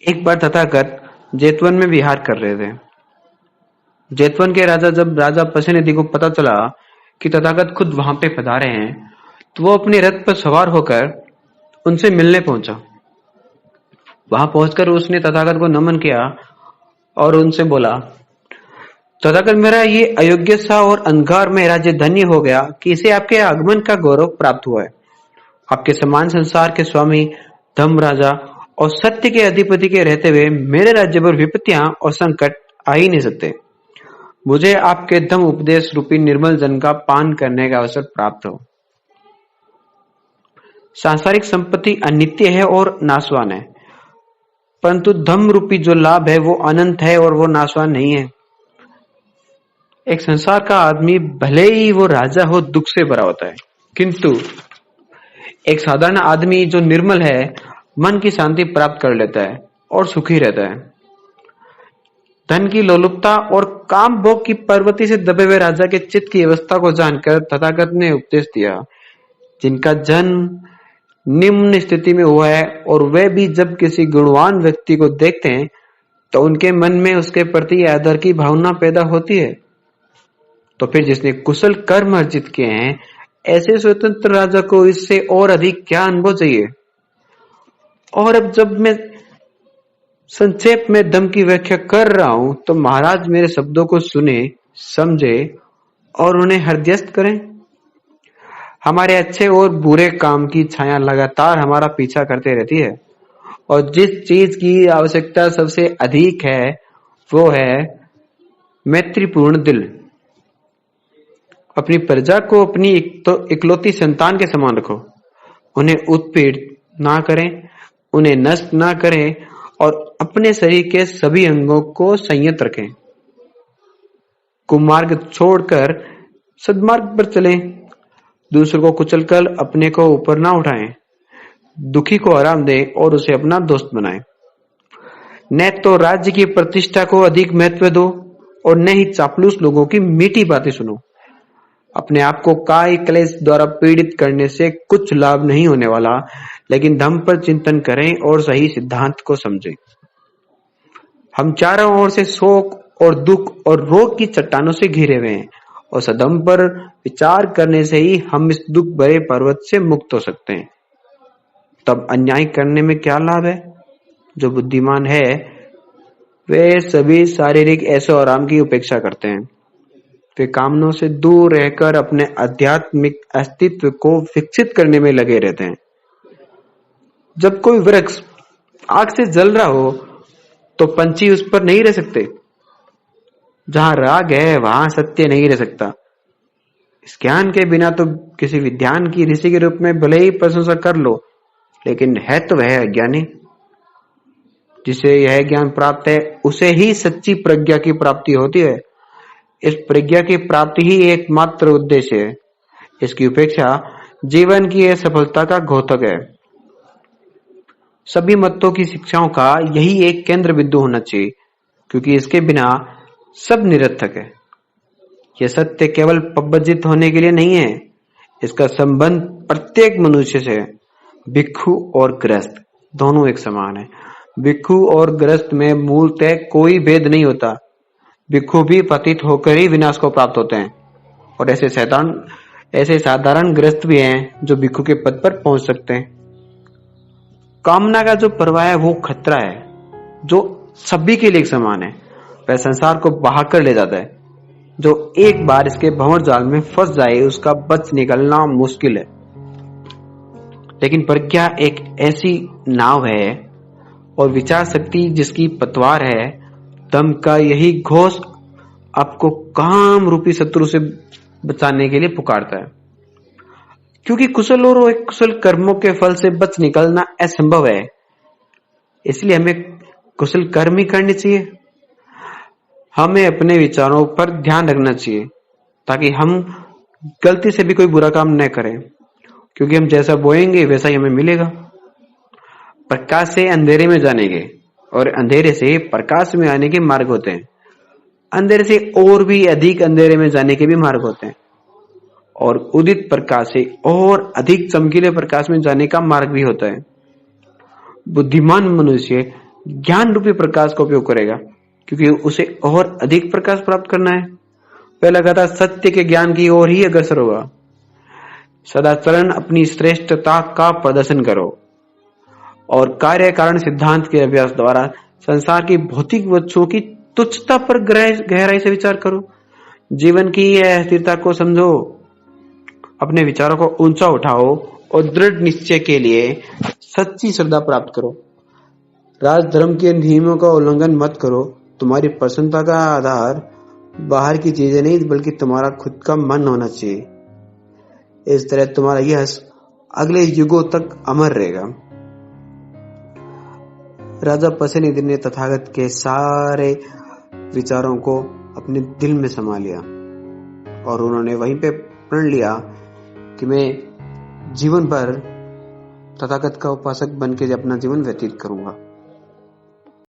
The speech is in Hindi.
एक बार तथागत जेतवन में विहार कर रहे थे। जेतवन के राजा जब राजा पसेनदी को पता चला कि तथागत खुद वहां पे पधारे हैं, तो वो अपने रथ पर सवार होकर उनसे मिलने पहुंचा। वहां पहुंचकर उसने तथागत को नमन किया और उनसे बोला, तथागत, मेरा ये अयोग्य सा और अंधकार में राज्य धन्य हो गया कि इसे आपके आगमन का गौरव प्राप्त हुआ है। आपके समान संसार के स्वामी, धर्म राजा और सत्य के अधिपति के रहते हुए मेरे राज्य पर विपत्तियां और संकट आ ही नहीं सकते। मुझे आपके धम्म उपदेश रूपी निर्मल जल का पान करने का अवसर प्राप्त हो। सांसारिक संपत्ति अनित्य है और नाशवान है, परंतु धम्म रूपी जो लाभ है वो अनंत है और वो नाशवान नहीं है। एक संसार का आदमी भले ही वो राजा हो दुख से भरा होता है, किंतु एक साधारण आदमी जो निर्मल है मन की शांति प्राप्त कर लेता है और सुखी रहता है। धन की लोलुपता और काम भोग की पर्वती से दबे हुए राजा के चित्त की अवस्था को जानकर तथागत ने उपदेश दिया, जिनका जन्म निम्न स्थिति में हुआ है और वे भी जब किसी गुणवान व्यक्ति को देखते हैं तो उनके मन में उसके प्रति आदर की भावना पैदा होती है, तो फिर जिसने कुशल कर्म अर्जित किए हैं ऐसे स्वतंत्र राजा को इससे और अधिक क्या अनुभव चाहिए। और अब जब मैं संक्षेप में धम्म की व्याख्या कर रहा हूं तो महाराज मेरे शब्दों को सुने, समझे और उन्हें हृदयस्थ करें। हमारे अच्छे और बुरे काम की छाया लगातार हमारा पीछा करते रहती है और जिस चीज की आवश्यकता सबसे अधिक है वो है मैत्रीपूर्ण दिल। अपनी प्रजा को अपनी इकलौती संतान के समान रखो। उन्हें उत्पीड़ित ना करें, उन्हें नष्ट ना करें और अपने शरीर के सभी अंगों को संयत रखें। कुमार्ग छोड़कर सद्मार्ग पर चलें। दूसरों को कुचलकर अपने को ऊपर ना उठाएं। दुखी को आराम दें और उसे अपना दोस्त बनाएं। न तो राज्य की प्रतिष्ठा को अधिक महत्व दो और न ही चापलूस लोगों की मीठी बातें सुनो। अपने आप को काय क्लेश द्वारा पीड़ित करने से कुछ लाभ नहीं होने वाला, लेकिन धम्म पर चिंतन करें और सही सिद्धांत को समझें। हम चारों ओर से शोक और दुख और रोग की चट्टानों से घिरे हुए हैं और सदम पर विचार करने से ही हम इस दुख भरे पर्वत से मुक्त हो सकते हैं। तब अन्याय करने में क्या लाभ है? जो बुद्धिमान है वे सभी शारीरिक ऐशो आराम की उपेक्षा करते हैं। वे कामनों से दूर रहकर अपने आध्यात्मिक अस्तित्व को विकसित करने में लगे रहते हैं। जब कोई वृक्ष आग से जल रहा हो तो पंछी उस पर नहीं रह सकते। जहां राग है वहां सत्य नहीं रह सकता। इस ज्ञान के बिना तो किसी विद्वान की ऋषि के रूप में भले ही प्रशंसा कर लो, लेकिन है तो वह अज्ञानी। जिसे यह ज्ञान प्राप्त है उसे ही सच्ची प्रज्ञा की प्राप्ति होती है। इस प्रज्ञा की प्राप्ति ही एकमात्र उद्देश्य है। इसकी उपेक्षा जीवन की असफलता का घोतक है। सभी मतों की शिक्षाओं का यही एक केंद्र बिंदु होना चाहिए, क्योंकि इसके बिना सब निरर्थक है। यह सत्य केवल पब्बजित होने के लिए नहीं है। इसका संबंध प्रत्येक मनुष्य से है। भिक्षु और गृहस्थ दोनों एक समान है। भिक्षु और गृहस्थ में मूलतः कोई भेद नहीं होता। भिक्षु भी पतित होकर ही विनाश को प्राप्त होते हैं और ऐसे साधारण गृहस्थ भी हैं जो भिक्षु के पद पर पहुंच सकते हैं। कामना का जो प्रवाह है वो खतरा है जो सभी के लिए समान है। वह संसार को बहाकर ले जाता है। जो एक बार इसके भंवर जाल में फंस जाए उसका बच निकलना मुश्किल है। लेकिन प्रज्ञा एक ऐसी नाव है और विचार शक्ति जिसकी पतवार है। धम्म का यही घोष आपको काम रूपी शत्रु से बचाने के लिए पुकारता है, क्योंकि कुशल और कुशल कर्मों के फल से बच निकलना असंभव है। इसलिए हमें कुशल कर्म ही करने चाहिए। हमें अपने विचारों पर ध्यान रखना चाहिए ताकि हम गलती से भी कोई बुरा काम न करें, क्योंकि हम जैसा बोएंगे वैसा ही हमें मिलेगा। प्रकाश से अंधेरे में जाने के और अंधेरे से प्रकाश में आने के मार्ग होते हैं। अंधेरे से और भी अधिक अंधेरे में जाने के भी मार्ग होते हैं और उदित प्रकाश से और अधिक चमकीले प्रकाश में जाने का मार्ग भी होता है। बुद्धिमान मनुष्य ज्ञान रूपी प्रकाश का उपयोग करेगा, क्योंकि उसे और अधिक प्रकाश प्राप्त करना है। वह लगातार सत्य के ज्ञान की ओर ही अग्रसर होगा। सदाचरण अपनी श्रेष्ठता का प्रदर्शन करो और कार्य कारण सिद्धांत के अभ्यास द्वारा संसार की भौतिक वस्तुओं की तुच्छता पर गहराई से विचार करो। जीवन की यह अस्थिरता को समझो। अपने विचारों को ऊंचा उठाओ और दृढ़ निश्चय के लिए सच्ची श्रद्धा प्राप्त करो। राजधर्म के नियमों का उल्लंघन मत करो। तुम्हारी प्रसन्नता का आधार बाहर की चीजें नहीं, बल्कि तुम्हारा खुद का मन होना चाहिए। इस तरह तुम्हारा यश अगले युगों तक अमर रहेगा। राजा पसेनिधि ने तथागत के सारे विचारों को अपने दिल में समा लिया और उन्होंने वहीं पे प्रण लिया कि मैं जीवन भर तथागत का उपासक बनकर अपना जीवन व्यतीत करूंगा।